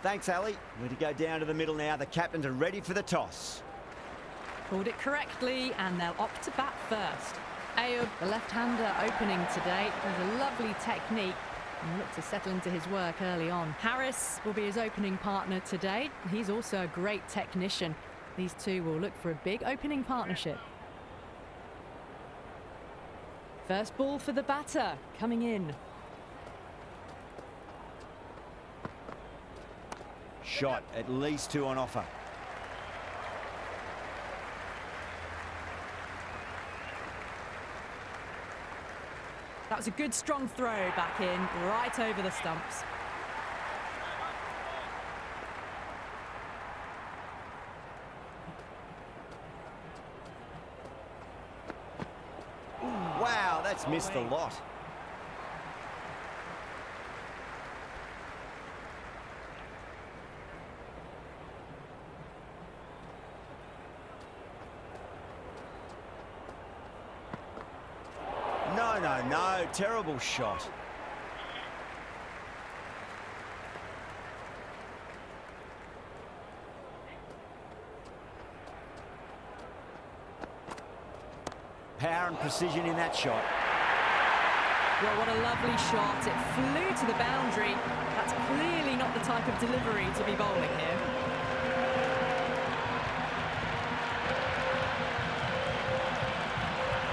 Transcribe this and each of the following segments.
Thanks, Ali. We're to go down to the middle now. The captains are ready for the toss. Called it correctly, and they'll opt to bat first. Ayub, the left-hander opening today, has a lovely technique and looked to settle into his work early on. Harris will be his opening partner today. He's also a great technician. These two will look for a big opening partnership. First ball for the batter, coming in. Shot, at least 2 on offer. That was a good strong throw back in, right over the stumps. Wow, that's missed a lot. No, terrible shot. Power and precision in that shot. Well, what a lovely shot. It flew to the boundary. That's clearly not the type of delivery to be bowling here.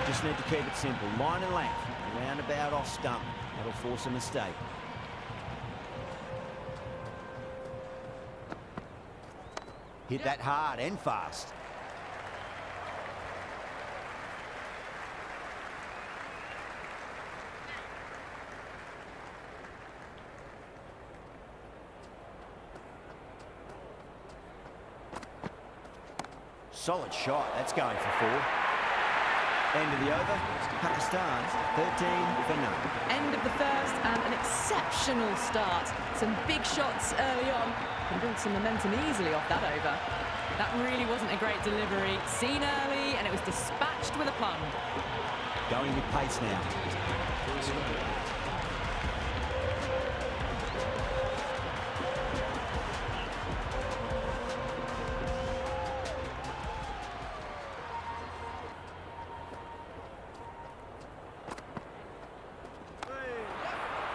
Just need to keep it simple. Line and length. Roundabout off stump. That'll force a mistake. Hit that hard and fast. Solid shot. That's going for 4. End of the over. Pakistan 13 for none. End of the first and an exceptional start. Some big shots early on and built some momentum easily off that over. That really wasn't a great delivery. Seen early and it was dispatched with a plunge. Going with pace now.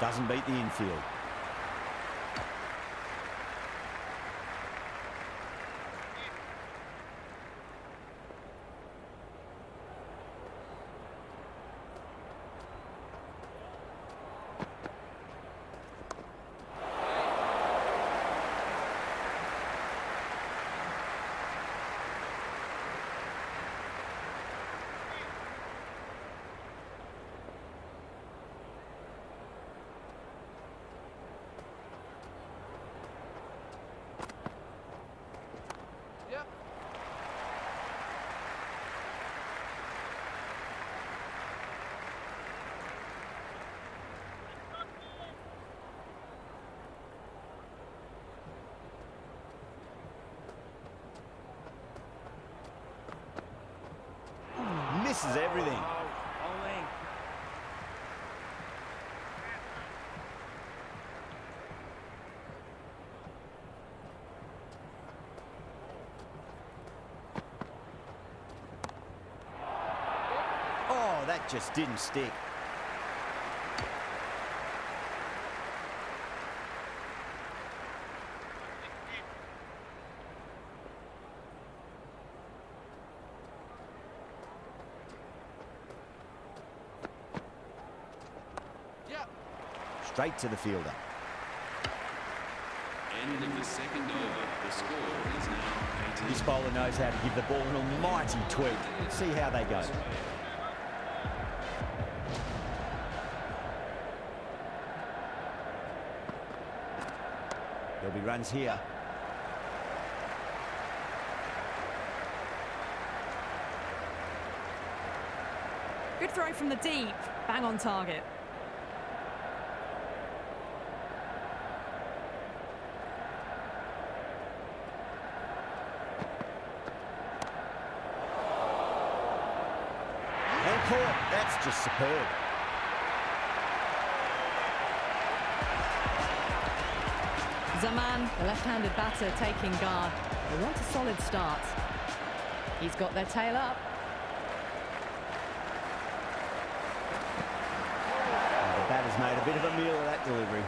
Doesn't beat the infield. Misses everything. Oh, that just didn't stick. Straight to the fielder. End of the second over. The score is now 18. This bowler knows how to give the ball an almighty tweak. Let's see how they go. There'll be runs here. Good throw from the deep. Bang on target. And caught. That's just superb. Zaman, the left-handed batter, taking guard. They want a solid start. He's got their tail up. The batter's made a bit of a meal of that delivery.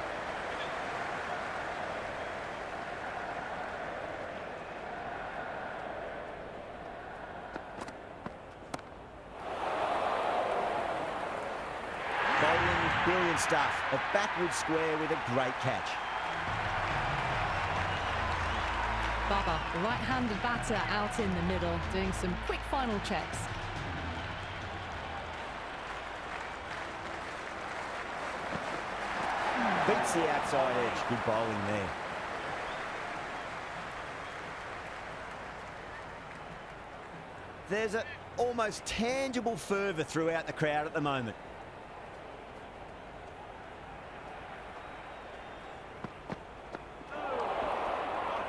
Bowling, brilliant stuff. A backward square with a great catch. Baba, the right-handed batter, out in the middle, doing some quick final checks. Beats the outside edge. Good bowling there. There's an almost tangible fervour throughout the crowd at the moment.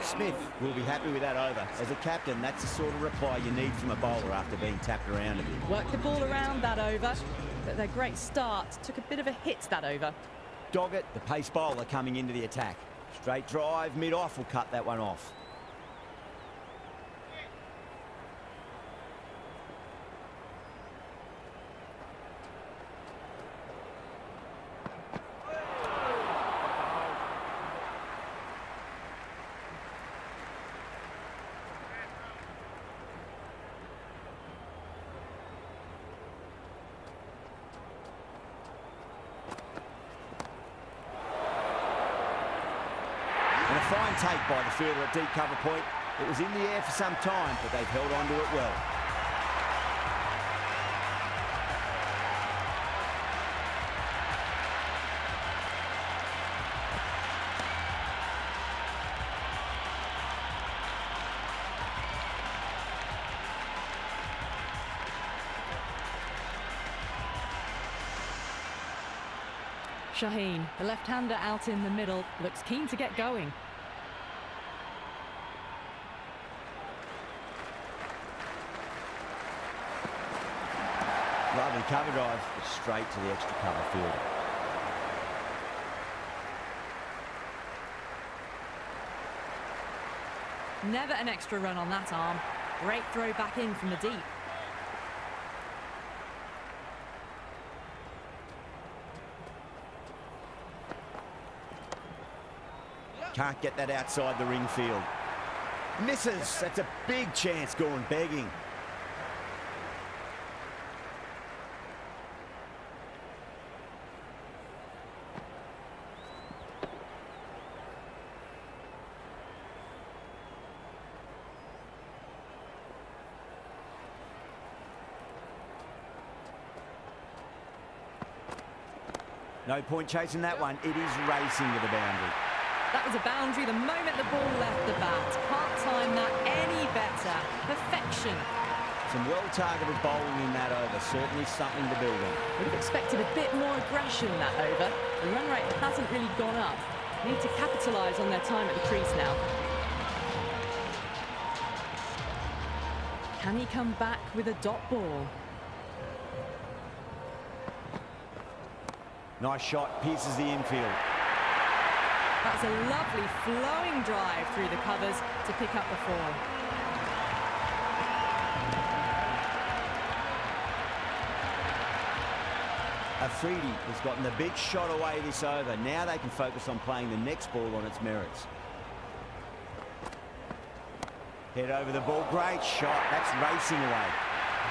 Smith will be happy with that over. As a captain, that's the sort of reply you need from a bowler after being tapped around a bit. Worked the ball around that over, but their great start took a bit of a hit that over. Doggett, the pace bowler, coming into the attack. Straight drive, mid-off will cut that one off. And a fine take by the fielder at deep cover point. It was in the air for some time, but they've held on to it well. Shaheen, the left-hander out in the middle, looks keen to get going. Lovely cover drive, straight to the extra cover fielder. Never an extra run on that arm. Great throw back in from the deep. Can't get that outside the ring field. Misses. That's a big chance going begging. No point chasing that one. It is racing to the boundary. That was a boundary the moment the ball left the bat. Can't time that any better. Perfection. Some well-targeted bowling in that over. Certainly something to build on. Would have expected a bit more aggression that over. The run rate hasn't really gone up. Need to capitalise on their time at the crease now. Can he come back with a dot ball? Nice shot. Pierces the infield. That's a lovely flowing drive through the covers to pick up the ball. Afridi has gotten the big shot away this over. Now they can focus on playing the next ball on its merits. Head over the ball. Great shot. That's racing away.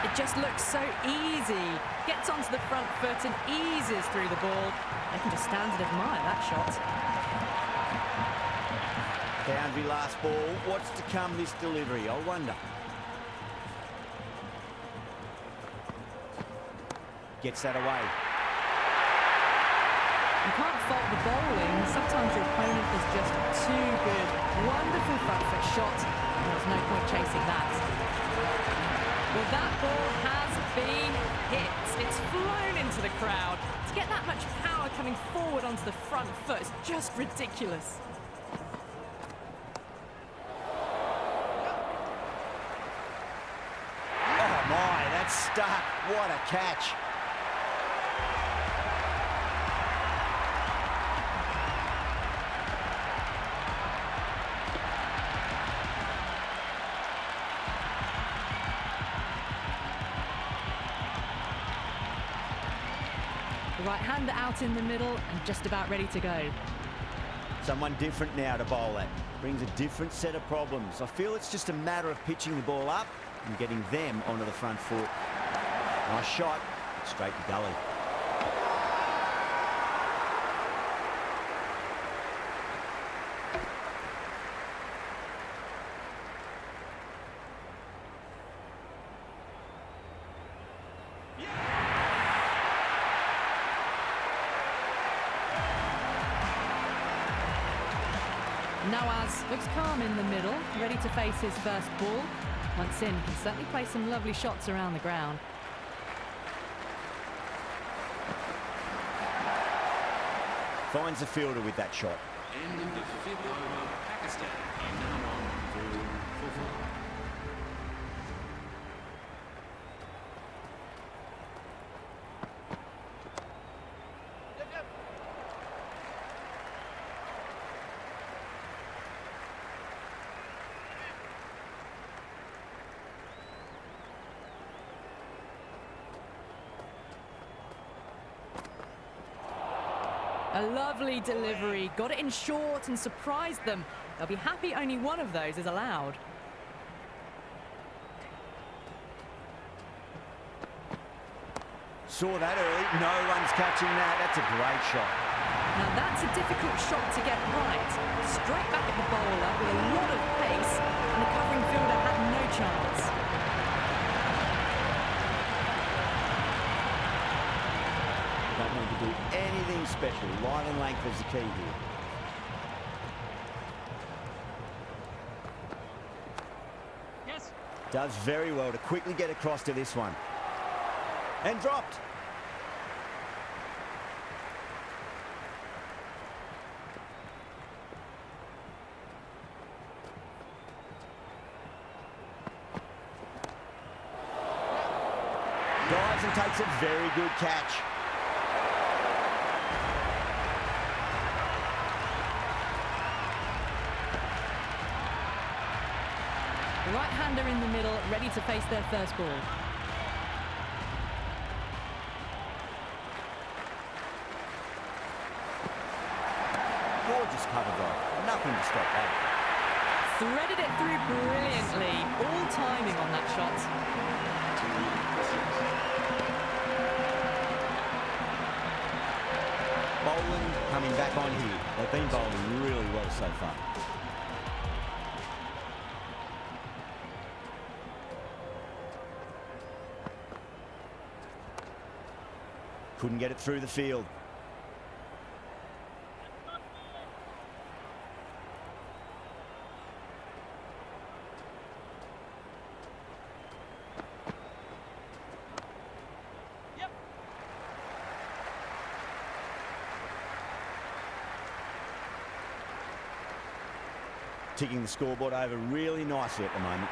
It just looks so easy. Gets onto the front foot and eases through the ball. They can just stand and admire that shot. Boundary last ball. What's to come this delivery? I wonder. Gets that away. You can't fault the bowling. Sometimes your opponent is just too good. Wonderful front foot shot. There's no point chasing that. Well, that ball has been hit. It's flown into the crowd. To get that much power coming forward onto the front foot is just ridiculous. Oh my, that's stuck. What a catch. The right-hander out in the middle and just about ready to go. Someone different now to bowl at. Brings a different set of problems. I feel it's just a matter of pitching the ball up and getting them onto the front foot. Nice shot, straight to gully. Nawaz looks calm in the middle, ready to face his first ball. Once in, can certainly play some lovely shots around the ground. Finds the fielder with that shot. End of the 5th over. Pakistan are now on for 4. A lovely delivery, got it in short and surprised them. They'll be happy only one of those is allowed. Saw that early, no one's catching that. That's a great shot. Now that's a difficult shot to get right. Straight back at the bowler with a lot of pace, and the covering fielder had no chance. Don't need to do anything special. Line and length is the key here. Yes. Does very well to quickly get across to this one. And dropped. Dives and takes a very good catch. The right-hander in the middle, ready to face their first ball. Gorgeous cover drive. Nothing to stop that. Threaded it through brilliantly. All timing on that shot. Bowling coming back on here. They've been bowling really well so far. Couldn't get it through the field. Ticking the scoreboard over really nicely at the moment.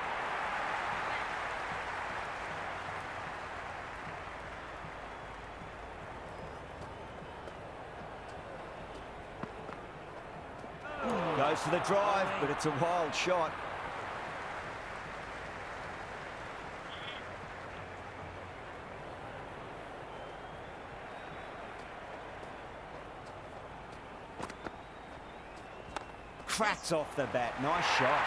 Goes for the drive, but it's a wild shot. Cracks off the bat. Nice shot.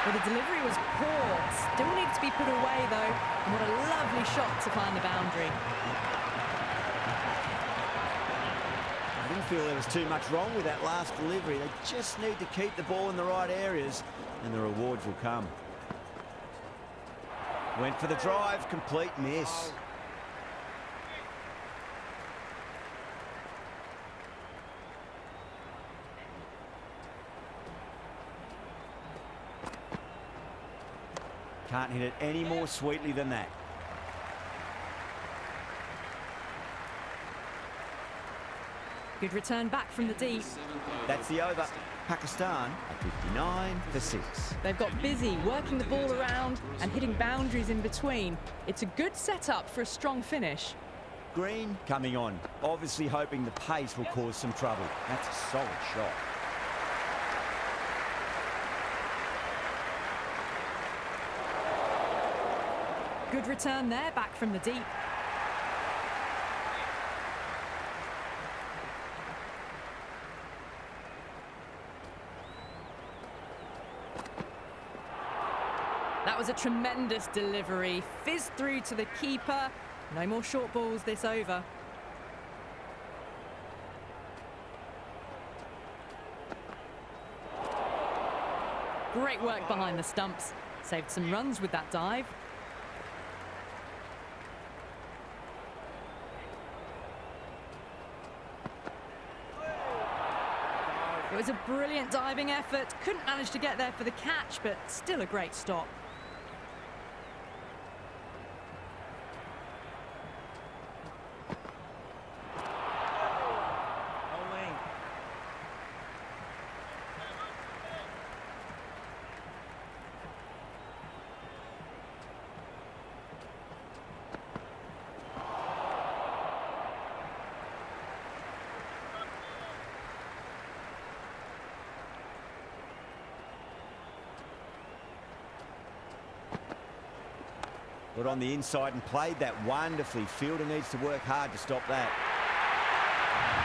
Well, the delivery was poor. Still needs to be put away, though. And what a lovely shot to find the boundary. I didn't feel there was too much wrong with that last delivery. They just need to keep the ball in the right areas, and the rewards will come. Went for the drive. Complete miss. Can't hit it any more sweetly than that. Good return back from the deep. That's the over. Pakistan are 59 for 6. They've got busy working the ball around and hitting boundaries in between. It's a good setup for a strong finish. Green coming on, obviously hoping the pace will cause some trouble. That's a solid shot. Good return there, back from the deep. That was a tremendous delivery. Fizzed through to the keeper. No more short balls this over. Great work behind the stumps. Saved some runs with that dive. It was a brilliant diving effort. Couldn't manage to get there for the catch, but still a great stop. Got on the inside and played that wonderfully. Fielder needs to work hard to stop that.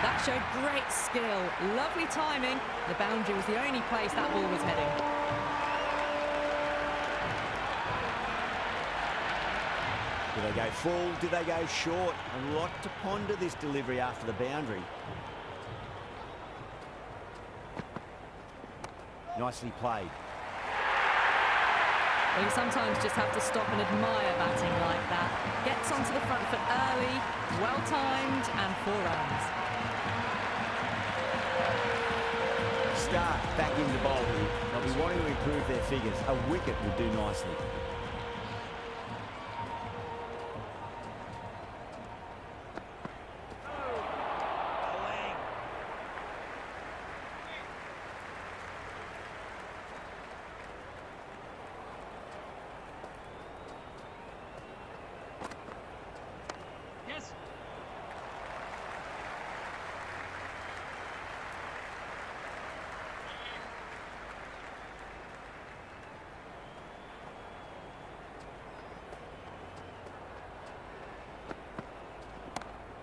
That showed great skill. Lovely timing. The boundary was the only place that ball was heading. Do they go full? Do they go short? A lot to ponder this delivery after the boundary. Nicely played. Well, you sometimes just have to stop and admire batting like that. Gets onto the front foot early, well-timed, and 4 runs. Start back into bowl here. They'll be wanting to improve their figures. A wicket would do nicely.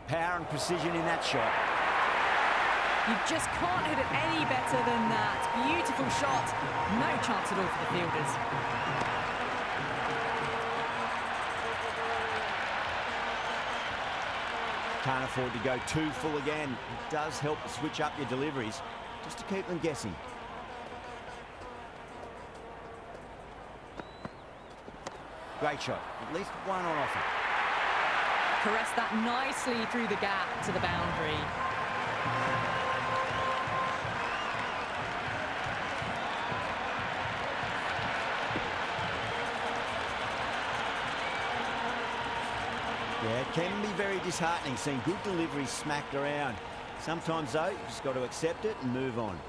Power and precision in that shot. You just can't hit it any better than that. Beautiful shot. No chance at all for the fielders. Can't afford to go too full again. It does help to switch up your deliveries, just to keep them guessing. Great shot. At least one on offer. Caressed that nicely through the gap to the boundary. Yeah, it can be very disheartening seeing good deliveries smacked around. Sometimes, though, you just got to accept it and move on.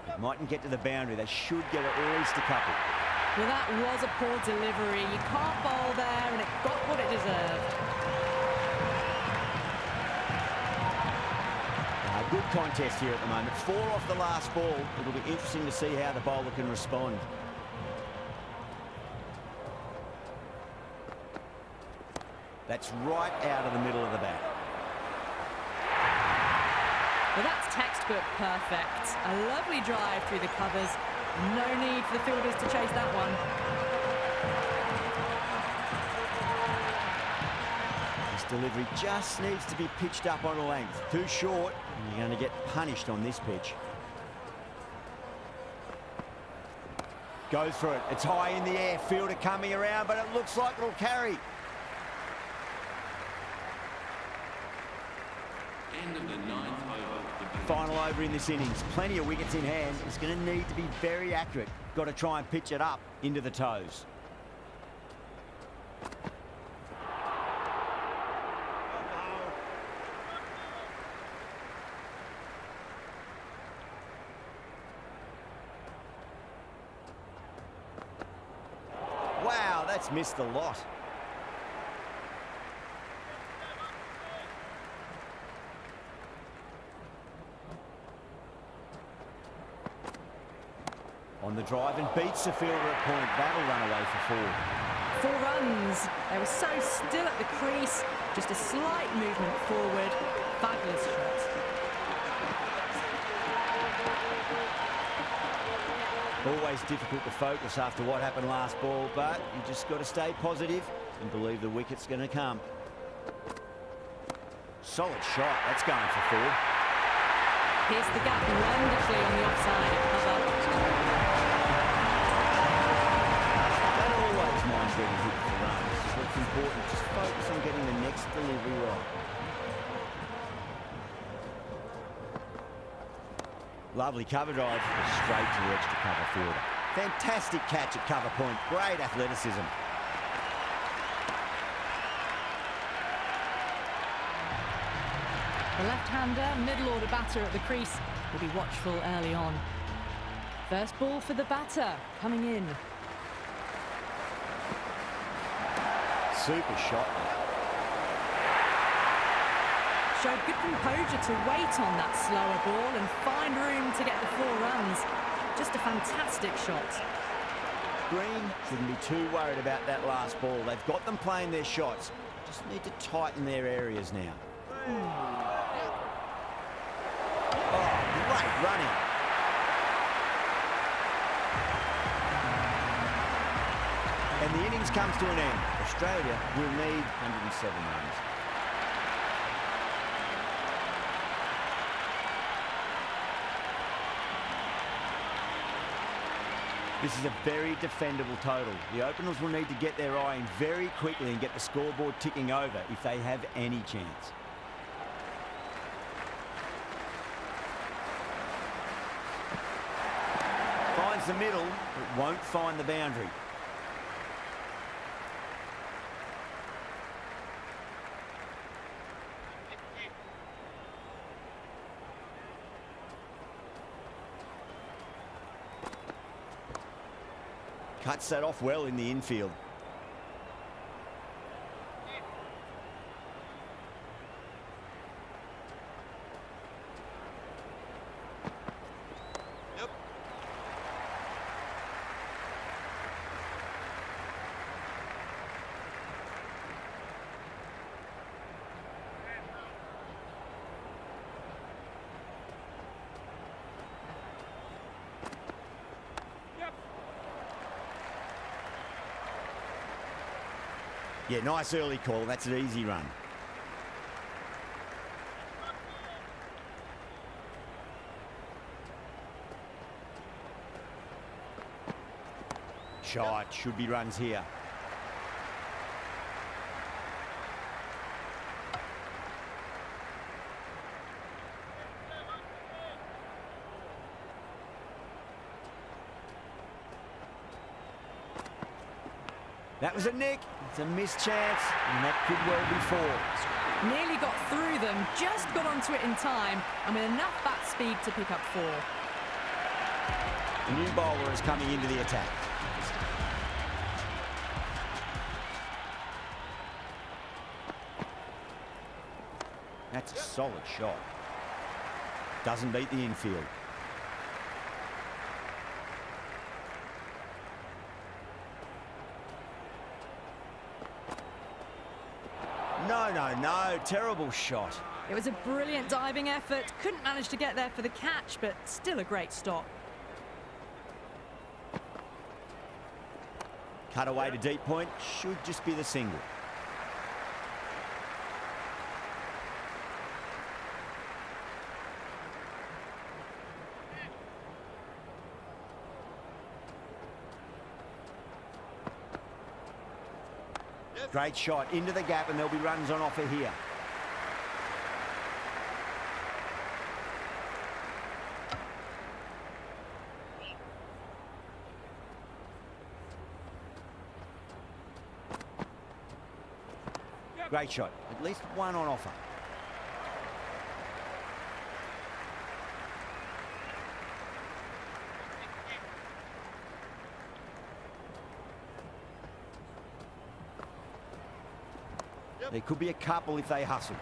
It mightn't get to the boundary. They should get at least a couple. Well, that was a poor delivery. You can't bowl there, and it got what it deserved. Good contest here at the moment. 4 off the last ball. It'll be interesting to see how the bowler can respond. That's right out of the middle of the bat. Well, that's textbook perfect. A lovely drive through the covers. No need for the fielders to chase that one. This delivery just needs to be pitched up on a length. Too short, and you're going to get punished on this pitch. Go for it. It's high in the air. Fielder coming around, but it looks like it'll carry. End of the 9th over. Final over in this innings. Plenty of wickets in hand. It's going to need to be very accurate. Got to try and pitch it up into the toes. Wow, that's missed a lot. On the drive and beats the fielder at point. That'll run away for 4. 4 runs. They were so still at the crease. Just a slight movement forward. Fabulous shot. Always difficult to focus after what happened last ball, but you just got to stay positive and believe the wicket's going to come. Solid shot. That's going for 4. Here's the gap wonderfully on the offside cover. Don't always mind getting hit for runs. What's important, just focus on getting the next delivery right. Lovely cover drive, straight to the extra cover fielder. Fantastic catch at cover point. Great athleticism. The left-hander, middle order batter at the crease, will be watchful early on. First ball for the batter, coming in. Super shot. Showed good composure to wait on that slower ball and find room to get the 4 runs. Just a fantastic shot. Green shouldn't be too worried about that last ball. They've got them playing their shots. Just need to tighten their areas now. Oh, great running. And the innings comes to an end. Australia will need 107 runs. This is a very defendable total. The openers will need to get their eye in very quickly and get the scoreboard ticking over if they have any chance. Finds the middle, but won't find the boundary. Cuts that off well in the infield. Yep. Yeah, nice early call. That's an easy run. Shot. Should be runs here. That was a nick. It's a missed chance, and that could well be 4. Nearly got through them, just got onto it in time, and with enough bat speed to pick up 4. The new bowler is coming into the attack. That's a solid shot. Doesn't beat the infield. No. Terrible shot. It was a brilliant diving effort. Couldn't manage to get there for the catch, but still a great stop. Cut away to deep point. Should just be the single. Great shot into the gap, and there'll be runs on offer here. Great shot. At least one on offer. There could be a couple if they hustle.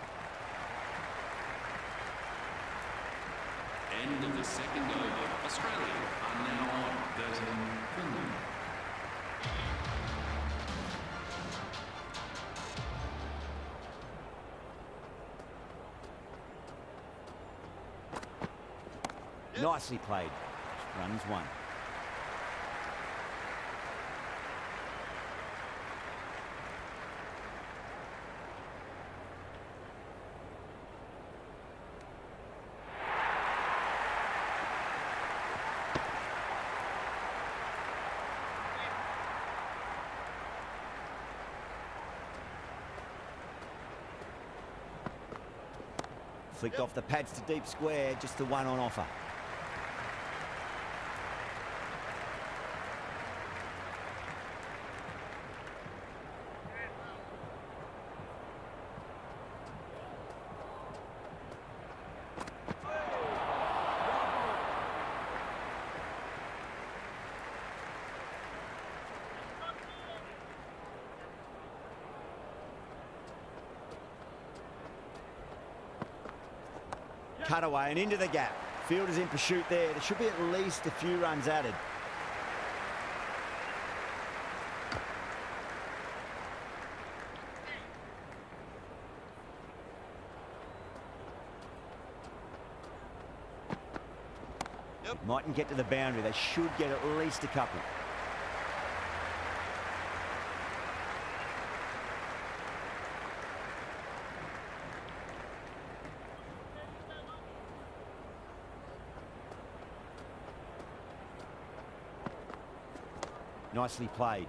End of the second over. Australia are now on 13 Finland. Nicely played. Runs 1. Flicked off the pads to deep square, just the one on offer. Cutaway and into the gap. Fielder's in pursuit there. There should be at least a few runs added. Mightn't get to the boundary. They should get at least a couple. Nicely played.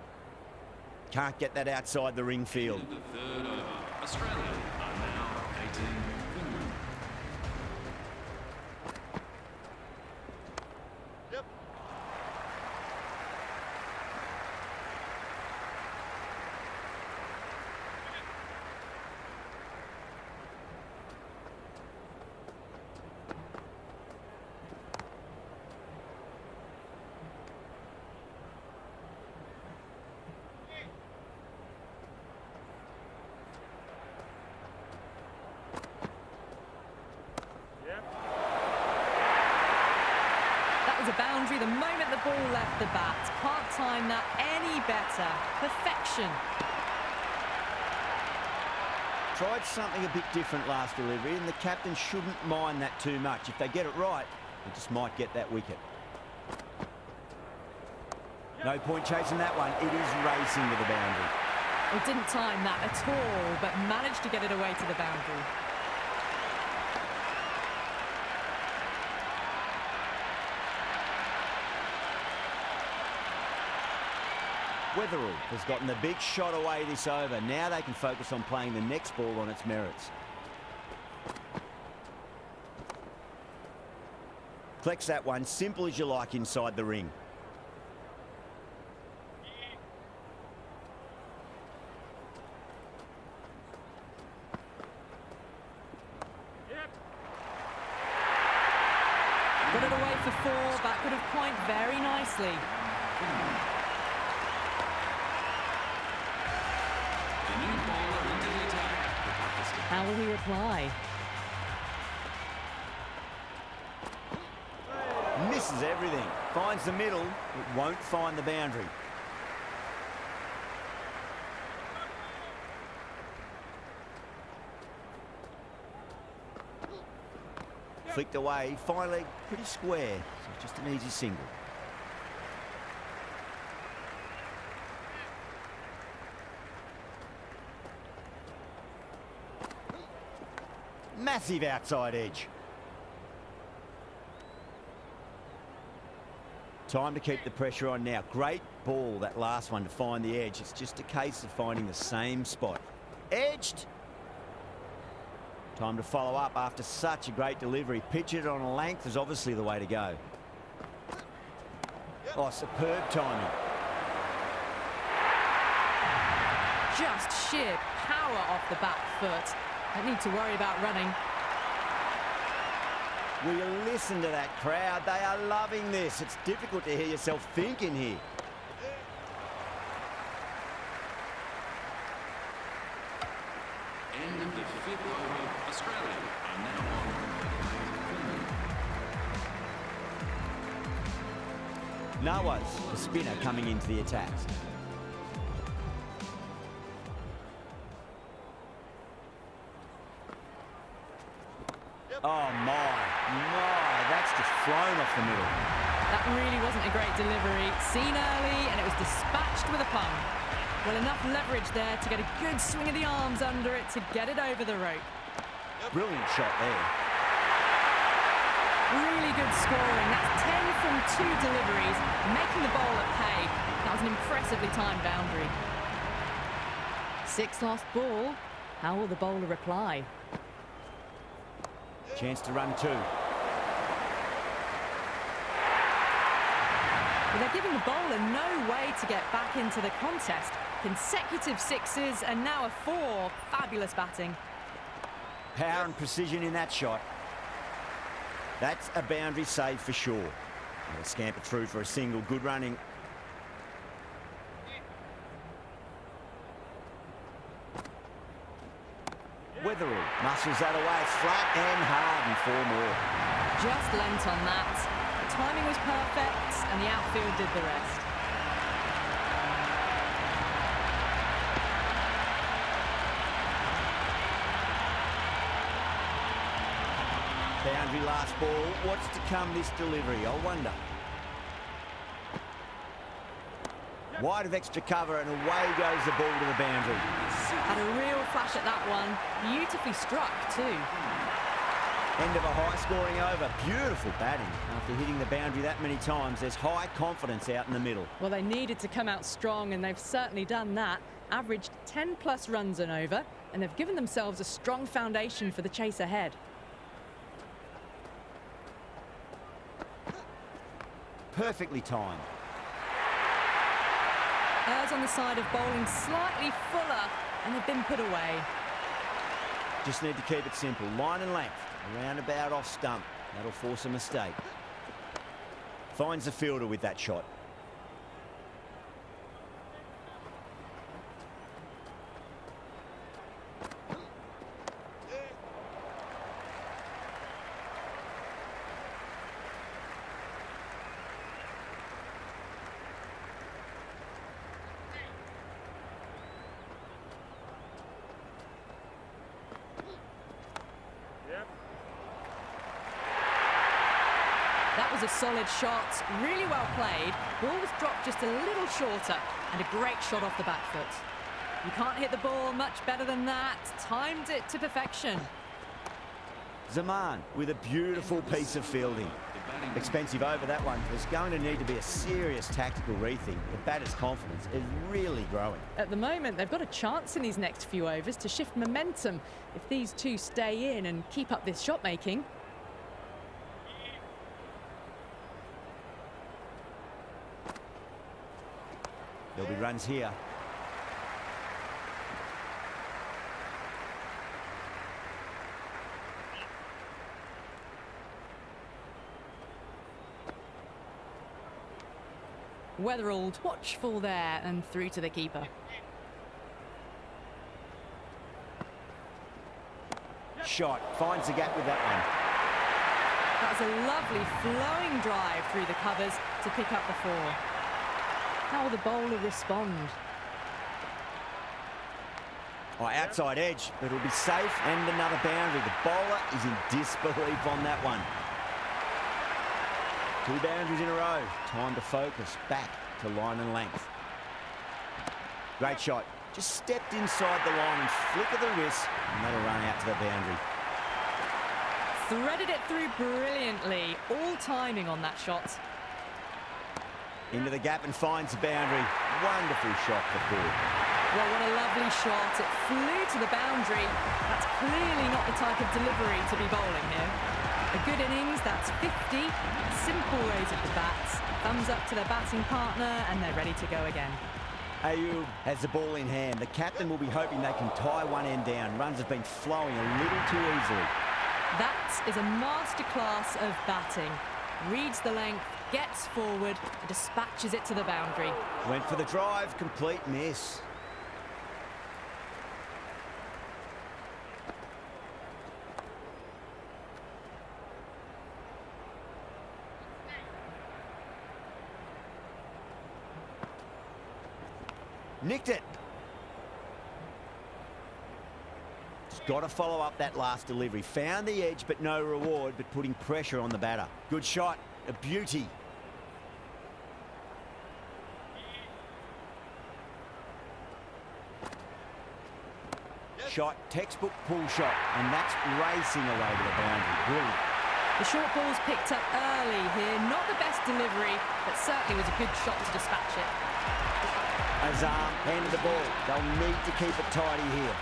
Can't get that outside the ring field. The third over. Australia are now 18. Finland. A boundary the moment the ball left the bat. Can't time that any better. Perfection. Tried something a bit different last delivery, and the captain shouldn't mind that too much. If they get it right, they just might get that wicket. No point chasing that one. It is racing to the boundary. Well, didn't time that at all, but managed to get it away to the boundary. Weatherall has gotten the big shot away this over. Now they can focus on playing the next ball on its merits. Collects that one, simple as you like inside the ring. Got it away for four, backward of point very nicely. How will he reply? Misses everything. Finds the middle. It won't find the boundary. Flicked away. Finally, pretty square. So just an easy single. Massive outside edge. Time to keep the pressure on now. Great ball, that last one, to find the edge. It's just a case of finding the same spot. Edged. Time to follow up after such a great delivery. Pitch it on a length is obviously the way to go. Oh, superb timing. Just sheer power off the back foot. Don't need to worry about running. Will you listen to that crowd? They are loving this. It's difficult to hear yourself thinking here. End of the fifth over. Australia are now on. Nawaz, the spinner, coming into the attack. Oh my, that's just flown off the middle. That really wasn't a great delivery. Seen early, and it was dispatched with a pun. Well, enough leverage there to get a good swing of the arms under it to get it over the rope. Brilliant shot there. Really good scoring. That's 10 from 2 deliveries, making the bowler pay. That was an impressively timed boundary. 6 lost ball. How will the bowler reply? Chance to run two. Well, they're giving the bowler no way to get back into the contest. Consecutive sixes and now a four. Fabulous batting. Power and precision in that shot. That's a boundary save for sure. They'll scamper through for a single. Good running. Wetherell muscles that away. It's flat and hard and four more. Just lent on that. The timing was perfect and the outfield did the rest. Boundary last ball. What's to come this delivery? I wonder. Wide of extra cover and away goes the ball to the boundary. Had a real flash at that one. Beautifully struck too. End of a high-scoring over. Beautiful batting. After hitting the boundary that many times, there's high confidence out in the middle. Well, they needed to come out strong and they've certainly done that. Averaged 10 plus runs and over, and they've given themselves a strong foundation for the chase ahead. Perfectly timed. Errs on the side of bowling slightly fuller, and they've been put away. Just need to keep it simple. Line and length. Around about off stump. That'll force a mistake. Finds the fielder with that shot. That was a solid shot, really well played. Ball was dropped just a little shorter and a great shot off the back foot. You can't hit the ball much better than that. Timed it to perfection. Zaman with a beautiful piece of fielding. Expensive over that one. There's going to need to be a serious tactical rethink. The batter's confidence is really growing. At the moment, they've got a chance in these next few overs to shift momentum. If these two stay in and keep up this shot making. There'll be runs here. Wetherell watchful there and through to the keeper. Shot. Finds the gap with that one. That was a lovely flowing drive through the covers to pick up the four. How will the bowler respond? Oh, outside edge, but it'll be safe and another boundary. The bowler is in disbelief on that one. Two boundaries in a row. Time to focus. Back to line and length. Great shot. Just stepped inside the line and flick of the wrist, and that'll run out to the boundary. Threaded it through brilliantly. All timing on that shot. Into the gap and finds the boundary. Wonderful shot for four. Well, what a lovely shot. It flew to the boundary. That's clearly not the type of delivery to be bowling here. A good innings, that's 50. Simple raise of the bats. Thumbs up to their batting partner, and they're ready to go again. Ayub has the ball in hand. The captain will be hoping they can tie one end down. Runs have been flowing a little too easily. That is a masterclass of batting. Reads the length, gets forward, and dispatches it to the boundary. Went for the drive, complete miss. Nicked it. Just got to follow up that last delivery. Found the edge, but no reward, but putting pressure on the batter. Good shot, a beauty. Shot, textbook pull shot, and that's racing away to the boundary. Brilliant. The short ball's picked up early here. Not the best delivery, but certainly was a good shot to dispatch it. Azam handed the ball. They'll need to keep it tidy here.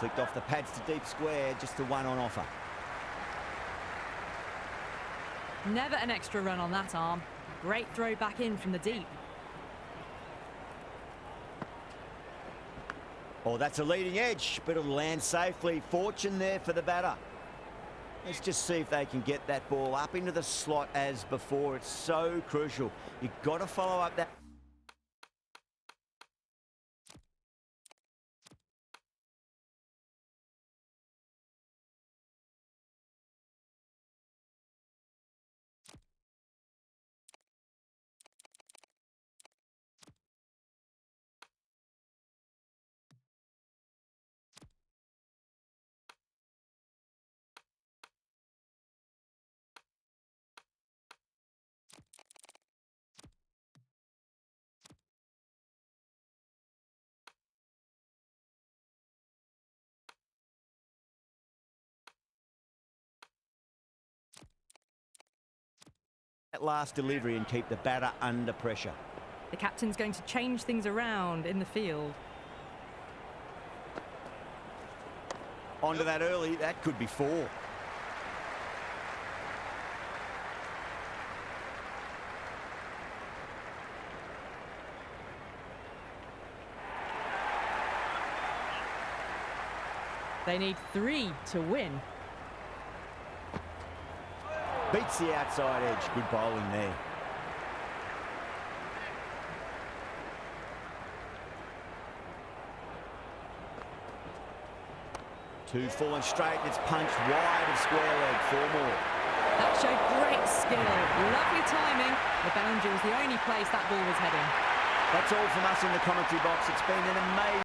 Flicked off the pads to deep square, just the one on offer. Never an extra run on that arm. Great throw back in from the deep. Oh, that's a leading edge, but it'll land safely. Fortune there for the batter. Let's just see if they can get that ball up into the slot as before. It's so crucial. You've got to follow up that. That last delivery and keep the batter under pressure. The captain's going to change things around in the field. Onto that early, that could be 4. They need 3 to win. Beats the outside edge. Good bowling there. Two full and straight. It's punched wide of square leg. 4 more. That showed great skill. Lovely timing. The boundary was the only place that ball was heading. That's all from us in the commentary box. It's been an amazing